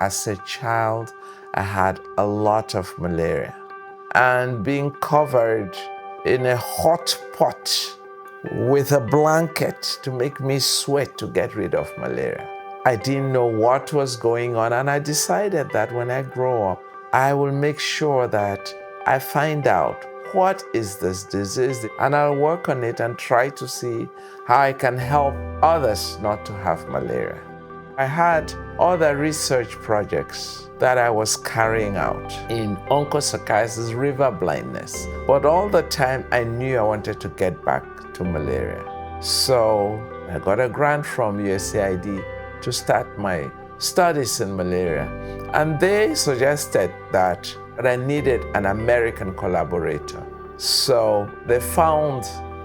As a child, I had a lot of malaria. And being covered in a hot pot with a blanket to make me sweat to get rid of malaria. I didn't know what was going on, and I decided that when I grow up, I will make sure that I find out what is this disease, and I'll work on it and try to see how I can help others not to have malaria. I had other research projects that I was carrying out in onchocerciasis, river blindness, but all the time I knew I wanted to get back to malaria. So I got a grant from USAID to start my studies in malaria, and they suggested that I needed an American collaborator. So they found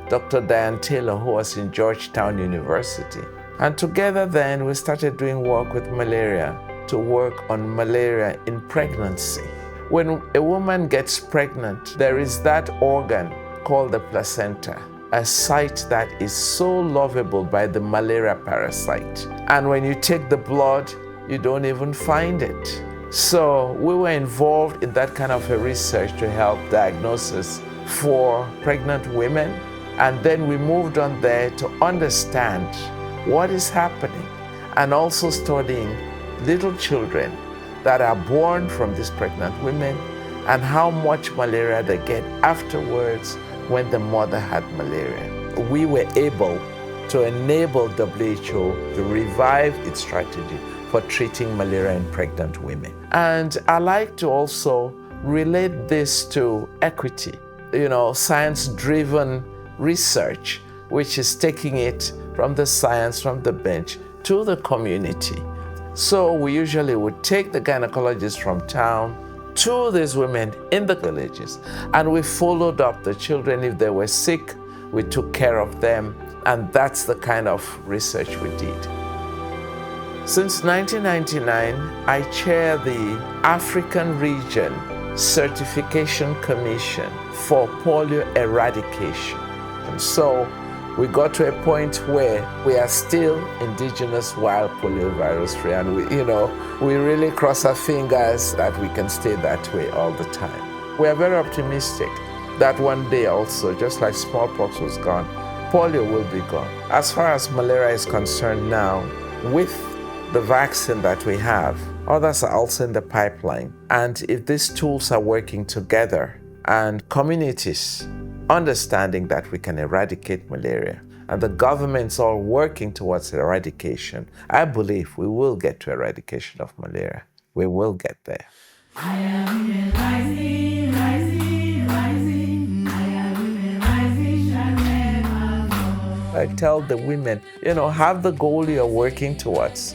Dr. Diane Taylor, who was in Georgetown University. And together then we started doing work with malaria to work on malaria in pregnancy. When a woman gets pregnant, there is that organ called the placenta, a site that is so lovable by the malaria parasite. And when you take the blood, you don't even find it. So we were involved in that kind of a research to help diagnosis for pregnant women. And then we moved on there to understand what is happening, and also studying little children that are born from these pregnant women and how much malaria they get afterwards when the mother had malaria. We were able to enable WHO to revive its strategy for treating malaria in pregnant women. And I like to also relate this to equity, science-driven research, which is taking it from the science, from the bench, to the community. So we usually would take the gynecologists from town to these women in the villages, and we followed up the children. If they were sick, we took care of them, and that's the kind of research we did. Since 1999, I chair the African Region Certification Commission for Polio Eradication. And so we got to a point where we are still indigenous wild poliovirus free, and we really cross our fingers that we can stay that way all the time. We are very optimistic that one day also, just like smallpox was gone, polio will be gone. As far as malaria is concerned now, with the vaccine that we have, others are also in the pipeline. And if these tools are working together and communities understanding that we can eradicate malaria, and the government's all working towards eradication, I believe we will get to eradication of malaria. We will get there. I am women rising, rising, rising. I am women rising, shall never fall. I tell the women, have the goal you're working towards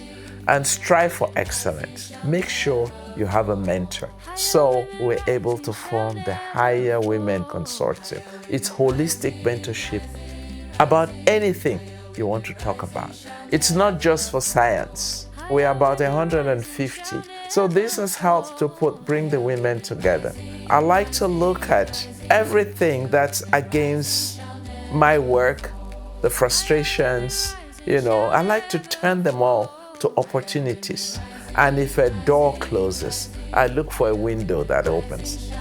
and strive for excellence. Make sure you have a mentor. So we're able to form the Higher Women Consortium. It's holistic mentorship about anything you want to talk about. It's not just for science. We're about 150. So this has helped to bring the women together. I like to look at everything that's against my work, the frustrations, I like to turn them all to opportunities. And if a door closes, I look for a window that opens.